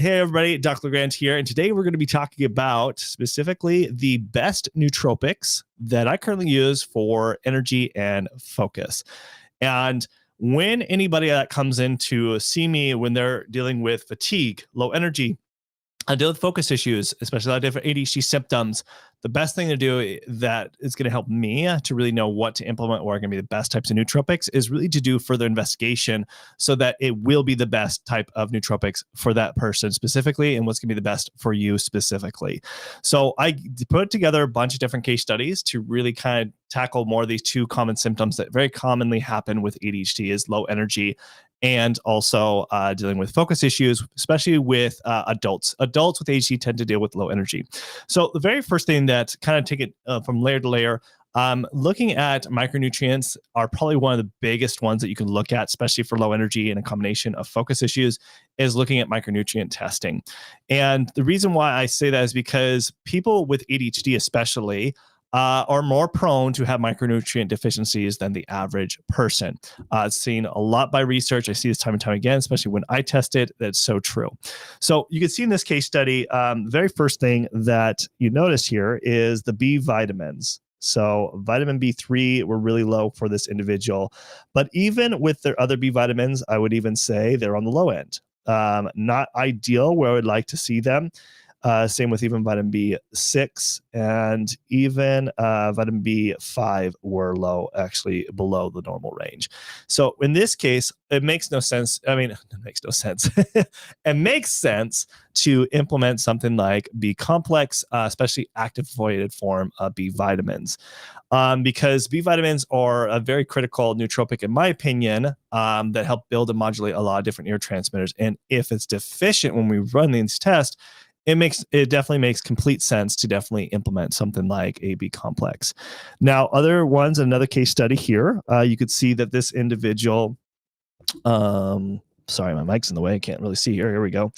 Hey everybody, Dr. Grant here, and today we're going to be talking about specifically the best nootropics that I currently use for energy and focus. And when anybody that comes in to see me when they're dealing with fatigue, low energy, I deal with focus issues, especially a lot of different ADHD symptoms. The best thing to do that is going to help me to really know what to implement or are going to be the best types of nootropics is really to do further investigation so that it will be the best type of nootropics for that person specifically and what's going to be the best for you specifically. So I put together a bunch of different case studies to really kind of tackle more of these two common symptoms that very commonly happen with ADHD is low energy and also dealing with focus issues, especially with adults. Adults with ADHD tend to deal with low energy. So the very first thing that kind of take it from layer to layer, looking at micronutrients are probably one of the biggest ones that you can look at, especially for low energy and a combination of focus issues, is looking at micronutrient testing. And the reason why I say that is because people with ADHD especially are more prone to have micronutrient deficiencies than the average person. It's seen a lot by research. I see this time and time again, especially when I test it. That's so true. So you can see in this case study, the very first thing that you notice here is the B vitamins. So vitamin B3 were really low for this individual. But even with their other B vitamins, I would even say they're on the low end. Not ideal where I would like to see them. Same with even vitamin B6 and even vitamin B5 were low, actually below the normal range. So in this case, it makes no sense. I mean, it makes no sense. It makes sense to implement something like B complex, especially activated form of B vitamins. Because B vitamins are a very critical nootropic, in my opinion, that help build and modulate a lot of different neurotransmitters. And if it's deficient when we run these tests, it definitely makes complete sense to definitely implement something like a B complex. Now, other ones, another case study here, you could see that this individual, sorry, my mic's in the way. I can't really see here. Here we go.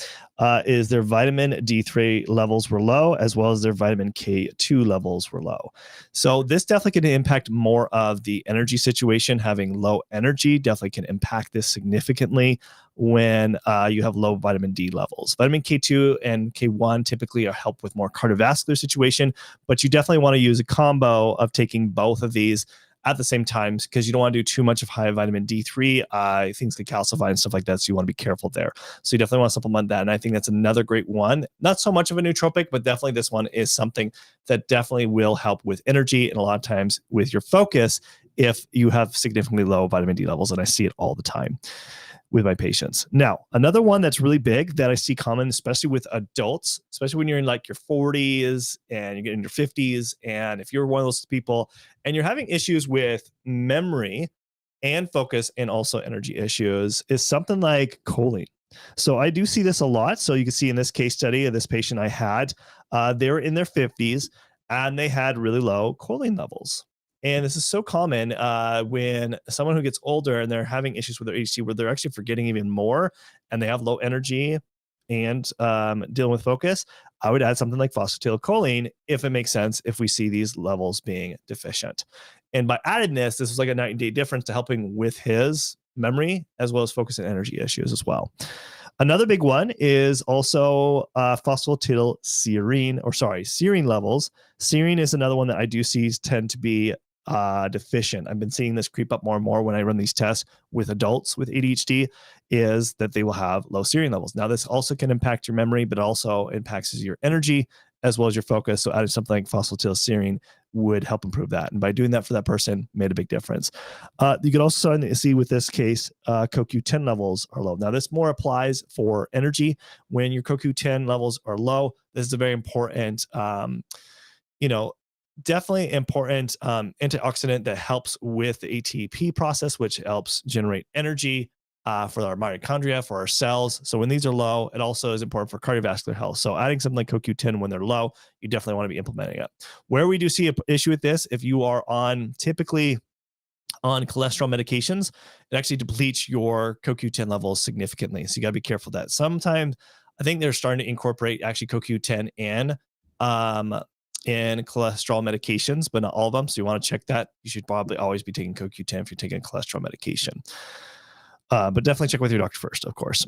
Is their vitamin D3 levels were low, as well as their vitamin K2 levels were low. So this definitely can impact more of the energy situation. Having low energy definitely can impact this significantly when you have low vitamin D levels. Vitamin K2 and K1 typically are help with more cardiovascular situation, but you definitely want to use a combo of taking both of these at the same time because you don't want to do too much of high vitamin D3. Things can calcify and stuff like that, so you want to be careful there. So you definitely want to supplement that, and I think that's another great one. Not so much of a nootropic, but definitely this one is something that definitely will help with energy and a lot of times with your focus if you have significantly low vitamin D levels, and I see it all the time with my patients. Now, another one that's really big that I see common, especially with adults, especially when you're in like your 40s and you're in your 50s, and if you're one of those people and you're having issues with memory and focus and also energy issues, is something like choline. So I do see this a lot. So you can see in this case study of this patient I had, they were in their 50s and they had really low choline levels. And this is so common when someone who gets older and they're having issues with their ADHD where they're actually forgetting even more and they have low energy and dealing with focus. I would add something like phosphatidylcholine if it makes sense if we see these levels being deficient. And by adding this was like a night and day difference to helping with his memory as well as focus and energy issues as well. Another big one is also serine levels. Serine is another one that I do see tend to be deficient. I've been seeing this creep up more and more when I run these tests with adults with ADHD, is that they will have low serine levels. Now, this also can impact your memory, but also impacts your energy as well as your focus. So adding something like phosphatidylserine would help improve that. And by doing that for that person, made a big difference. You can also see with this case, CoQ10 levels are low. Now, this more applies for energy. When your CoQ10 levels are low, this is a very important, definitely important antioxidant that helps with the ATP process, which helps generate energy for our mitochondria, for our cells. So when these are low, it also is important for cardiovascular health. So adding something like CoQ10 when they're low, you definitely want to be implementing it. Where we do see an issue with this, if you are typically on cholesterol medications, it actually depletes your CoQ10 levels significantly. So you got to be careful of that. Sometimes I think they're starting to incorporate actually CoQ10 in cholesterol medications, but not all of them. So you want to check that. You should probably always be taking CoQ10 if you're taking a cholesterol medication. But definitely check with your doctor first, of course.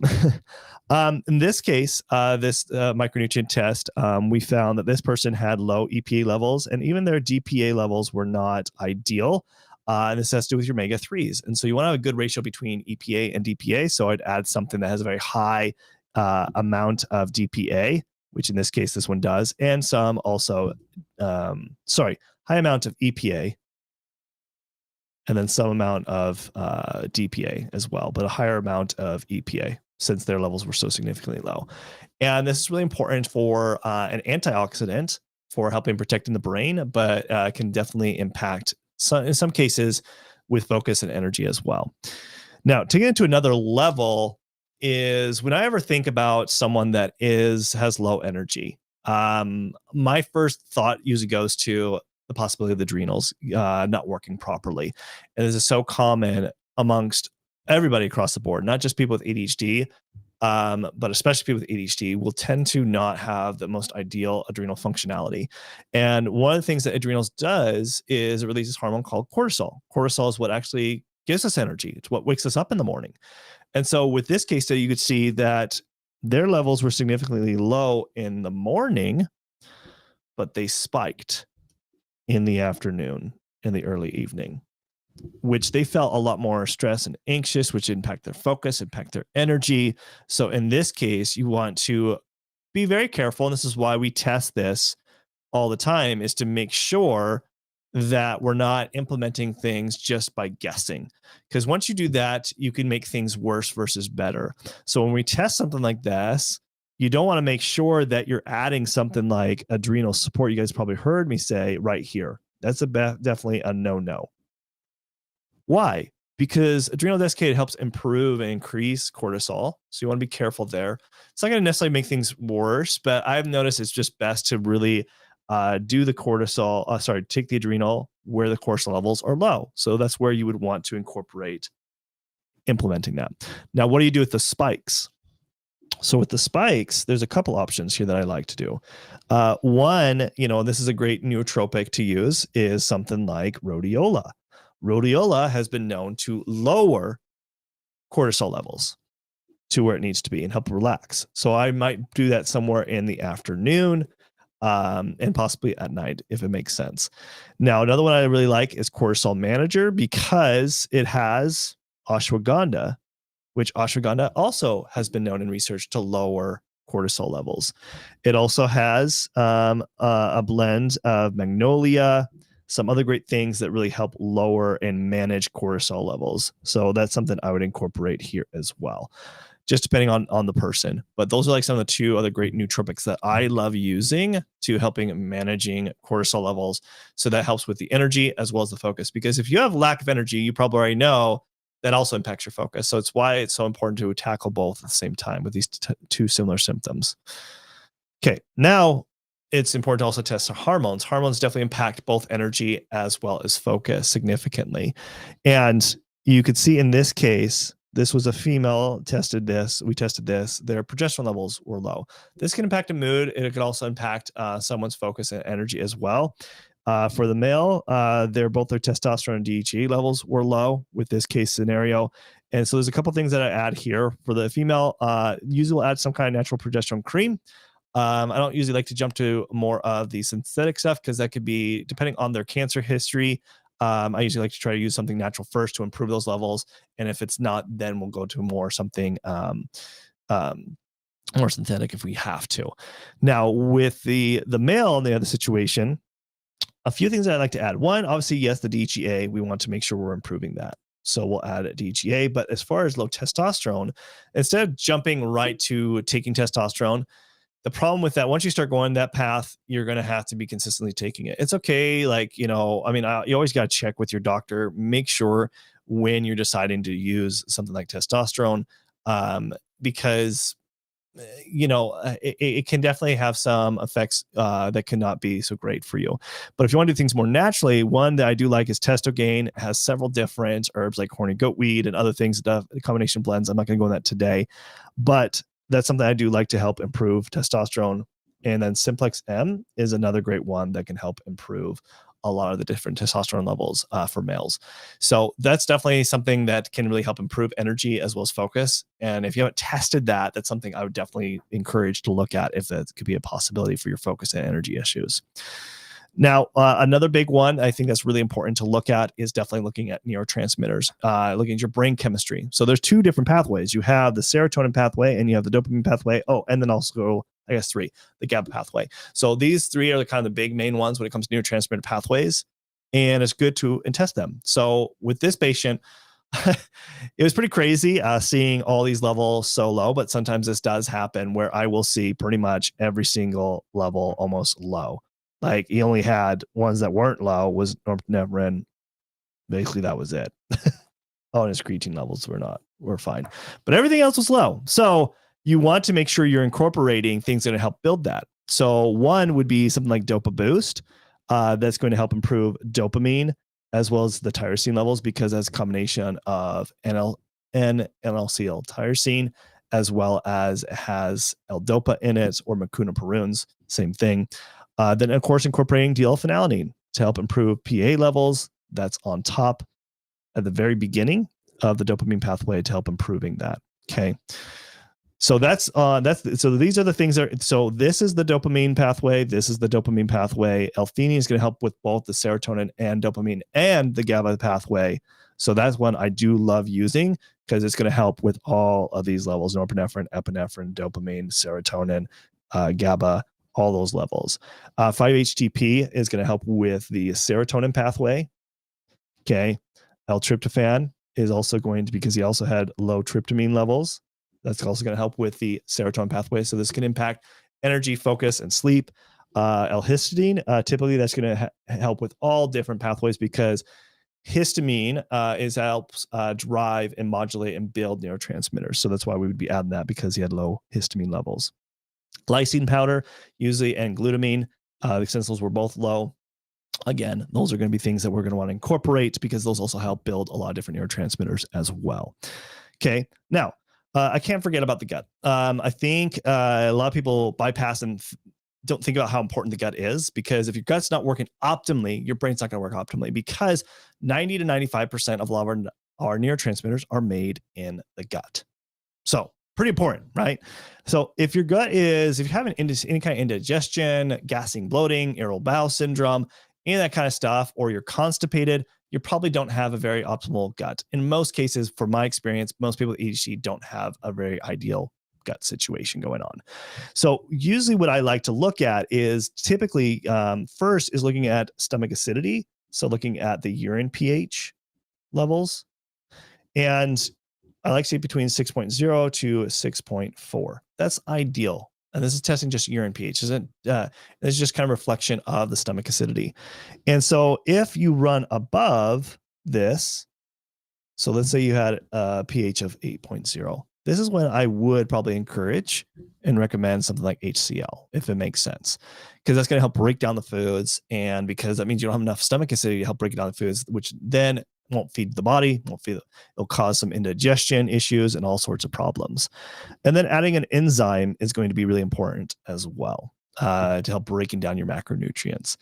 In this case, this micronutrient test, we found that this person had low EPA levels, and even their DPA levels were not ideal. And this has to do with your omega 3s. And so you want to have a good ratio between EPA and DPA. So I'd add something that has a very high amount of DPA, which in this case, this one does, and some also, high amount of EPA, and then some amount of DPA as well, but a higher amount of EPA since their levels were so significantly low. And this is really important for an antioxidant for helping protecting the brain, but can definitely impact, in some cases, with focus and energy as well. Now, to get into another level is when I ever think about someone that has low energy, my first thought usually goes to the possibility of the adrenals not working properly. And this is so common amongst everybody across the board, not just people with ADHD, but especially people with ADHD will tend to not have the most ideal adrenal functionality. And one of the things that adrenals does is it releases a hormone called cortisol. Cortisol is what actually gives us energy. It's what wakes us up in the morning. And so with this case study, you could see that their levels were significantly low in the morning, but they spiked in the afternoon, in the early evening, which they felt a lot more stressed and anxious, which impact their focus, impact their energy. So in this case, you want to be very careful. And this is why we test this all the time, is to make sure that we're not implementing things just by guessing. Because once you do that, you can make things worse versus better. So when we test something like this, you don't want to make sure that you're adding something like adrenal support. You guys probably heard me say right here. That's definitely a no-no. Why? Because adrenal desiccated helps improve and increase cortisol. So you want to be careful there. It's not going to necessarily make things worse, but I've noticed it's just best to really do the cortisol, take the adrenal where the cortisol levels are low. So that's where you would want to incorporate implementing that. Now, what do you do with the spikes? So with the spikes, there's a couple options here that I like to do. One, this is a great nootropic to use, is something like rhodiola. Rhodiola has been known to lower cortisol levels to where it needs to be and help relax. So I might do that somewhere in the afternoon and possibly at night, if it makes sense. Now, another one I really like is Cortisol Manager, because it has ashwagandha, which ashwagandha also has been known in research to lower cortisol levels. It also has a blend of magnolia, some other great things that really help lower and manage cortisol levels. So that's something I would incorporate here as well, just depending on the person. But those are like some of the two other great nootropics that I love using to helping managing cortisol levels. So that helps with the energy as well as the focus. Because if you have lack of energy, you probably already know that also impacts your focus. So it's why it's so important to tackle both at the same time with these two similar symptoms. Okay, now it's important to also test the hormones. Hormones definitely impact both energy as well as focus significantly. And you could see in this case, this was a female, we tested this, their progesterone levels were low. This can impact a mood. It could also impact someone's focus and energy as well. For the male, both their testosterone and DHEA levels were low with this case scenario. And so there's a couple things that I add here. For the female, usually we'll add some kind of natural progesterone cream. I don't usually like to jump to more of the synthetic stuff because that could be, depending on their cancer history, I usually like to try to use something natural first to improve those levels. And if it's not, then we'll go to something more synthetic if we have to. Now, with the male in the other situation, a few things that I like to add. One, obviously, yes, the DHEA, we want to make sure we're improving that. So we'll add a DHEA. But as far as low testosterone, instead of jumping right to taking testosterone, the problem with that, once you start going that path, you're going to have to be consistently taking it. It's okay. You always got to check with your doctor, make sure when you're deciding to use something like testosterone, because it can definitely have some effects that cannot be so great for you. But if you want to do things more naturally, one that I do like is Testogain. It has several different herbs like horny goatweed and other things, the combination blends. I'm not going to go into that today, but that's something I do like to help improve testosterone. And then Simplex M is another great one that can help improve a lot of the different testosterone levels for males. So that's definitely something that can really help improve energy as well as focus. And if you haven't tested that, that's something I would definitely encourage to look at if that could be a possibility for your focus and energy issues. Now, another big one I think that's really important to look at is definitely looking at neurotransmitters, looking at your brain chemistry. So there's two different pathways. You have the serotonin pathway and you have the dopamine pathway. Oh, and then also, I guess three, the GABA pathway. So these three are the kind of the big main ones when it comes to neurotransmitter pathways, and it's good to test them. So with this patient, it was pretty crazy seeing all these levels so low, but sometimes this does happen where I will see pretty much every single level almost low. Like he only had ones that weren't low was norepinephrine. Basically, that was it. Oh, and his creatine levels were fine, but everything else was low. So you want to make sure you're incorporating things that are going to help build that. So one would be something like Dopa Boost. That's going to help improve dopamine as well as the tyrosine levels, because that's a combination of NLCL tyrosine as well as it has L-Dopa in it, or meconiparunes, same thing. Then, of course, incorporating D-L-phenylalanine to help improve PA levels. That's on top at the very beginning of the dopamine pathway to help improving that. Okay. So so these are the things so this is the dopamine pathway. This is the dopamine pathway. L-theanine is going to help with both the serotonin and dopamine and the GABA pathway. So that's one I do love using because it's going to help with all of these levels: norepinephrine, epinephrine, dopamine, serotonin, GABA, all those levels. 5-HTP is going to help with the serotonin pathway. Okay. L-tryptophan is also going to, because he also had low tryptamine levels. That's also going to help with the serotonin pathway. So this can impact energy, focus, and sleep. L-histidine, typically that's going to help with all different pathways, because histamine helps drive and modulate and build neurotransmitters. So that's why we would be adding that, because he had low histamine levels. Glycine powder, usually, and glutamine, since those were both low. Again, those are going to be things that we're going to want to incorporate, because those also help build a lot of different neurotransmitters as well. Okay, now I can't forget about the gut. I think a lot of people bypass and don't think about how important the gut is, because if your gut's not working optimally, your brain's not going to work optimally, because 90 to 95% of a lot of our neurotransmitters are made in the gut. So pretty important, right? So if your gut if you're having any kind of indigestion, gassing, bloating, irritable bowel syndrome, any of that kind of stuff, or you're constipated, you probably don't have a very optimal gut. In most cases, from my experience, most people with ADHD don't have a very ideal gut situation going on. So usually what I like to look at is typically first is looking at stomach acidity. So looking at the urine pH levels. And I like to see between 6.0 to 6.4. That's ideal. And this is testing just urine pH. It's just kind of reflection of the stomach acidity. And so if you run above this, so let's say you had a pH of 8.0, this is when I would probably encourage and recommend something like HCl, if it makes sense, because that's going to help break down the foods. And because that means you don't have enough stomach acidity to help break down the foods, which then won't feed the body, it'll cause some indigestion issues and all sorts of problems. And then adding an enzyme is going to be really important as well, to help breaking down your macronutrients.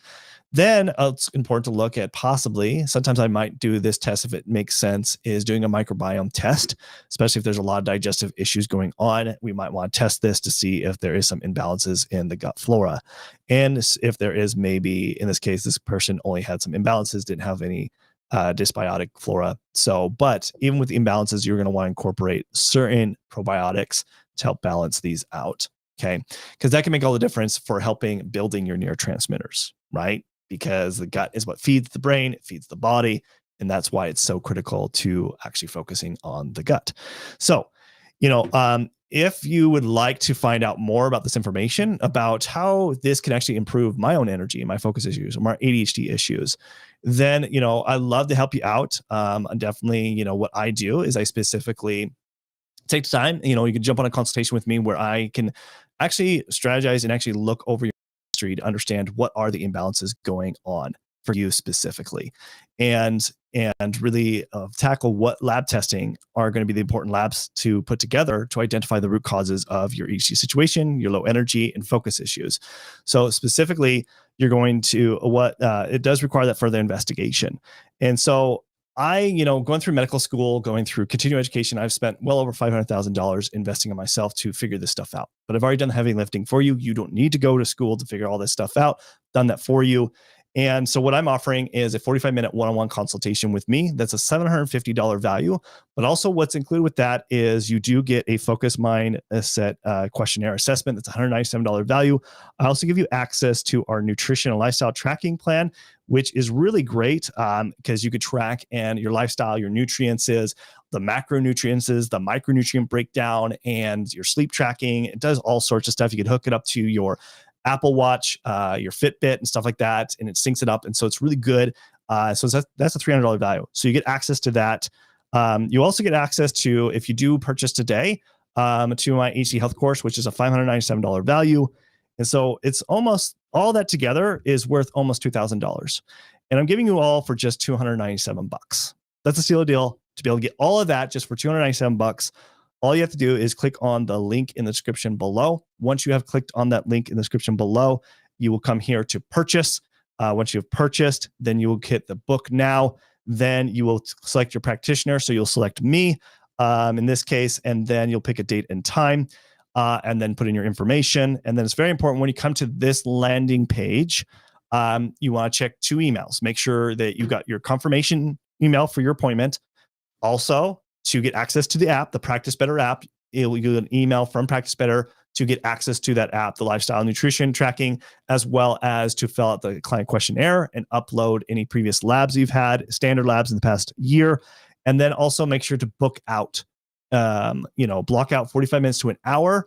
Then it's important to look at possibly, sometimes I might do this test if it makes sense, is doing a microbiome test, especially if there's a lot of digestive issues going on. We might want to test this to see if there is some imbalances in the gut flora. And if there is, maybe in this case, this person only had some imbalances, didn't have any dysbiotic flora. So, but even with the imbalances, you're going to want to incorporate certain probiotics to help balance these out. Okay. Because that can make all the difference for helping building your neurotransmitters, right? Because the gut is what feeds the brain, it feeds the body. And that's why it's so critical to actually focusing on the gut. So, if you would like to find out more about this information, about how this can actually improve my own energy, my focus issues, or my ADHD issues, then, I love to help you out. And definitely, what I do is I specifically take the time, you can jump on a consultation with me where I can actually strategize and actually look over your history to understand what are the imbalances going on for you specifically, and really tackle what lab testing are going to be the important labs to put together to identify the root causes of your ADHD situation, your low energy and focus issues. So specifically, you're going to it does require that further investigation. And so going through medical school, going through continuing education, I've spent well over $500,000 investing in myself to figure this stuff out. But I've already done the heavy lifting for you. You don't need to go to school to figure all this stuff out. Done that for you. And so what I'm offering is a 45-minute one-on-one consultation with me. That's a $750 value. But also what's included with that is you do get a focus mindset questionnaire assessment. That's $197 value. I also give you access to our nutrition and lifestyle tracking plan, which is really great because you could track and your lifestyle, your nutrients is, the macronutrients is, the micronutrient breakdown, and your sleep tracking. It does all sorts of stuff. You could hook it up to your Apple Watch, your Fitbit and stuff like that, and it syncs it up. And so it's really good. So that's a $300 value. So you get access to that. You also get access to, if you do purchase today, to my HD Health course, which is a $597 value. And so it's almost all that together is worth almost $2,000. And I'm giving you all for just $297. That's a steal deal to be able to get all of that just for $297. All you have to do is click on the link in the description below. Once you have clicked on that link in the description below, you will come here to purchase. Once you've purchased, then you will hit the book now. Then you will select your practitioner. So you'll select me in this case, and then you'll pick a date and time and then put in your information. And then it's very important when you come to this landing page, you want to check 2 emails. Make sure that you got your confirmation email for your appointment. Also, to get access to the app, the Practice Better app, you'll get an email from Practice Better to get access to that app, the lifestyle nutrition tracking, as well as to fill out the client questionnaire and upload any previous labs you've had, standard labs in the past year. And then also make sure to book out, block out 45 minutes to an hour,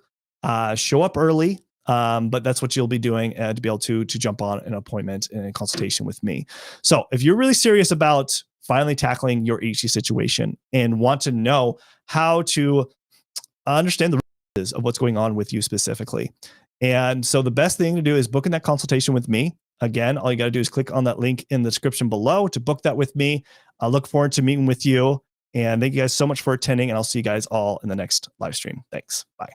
show up early. But that's what you'll be doing to be able to jump on an appointment and a consultation with me. So if you're really serious about finally tackling your HC situation and want to know how to understand the risks of what's going on with you specifically. And so the best thing to do is book in that consultation with me. Again, all you got to do is click on that link in the description below to book that with me. I look forward to meeting with you. And thank you guys so much for attending. And I'll see you guys all in the next live stream. Thanks. Bye.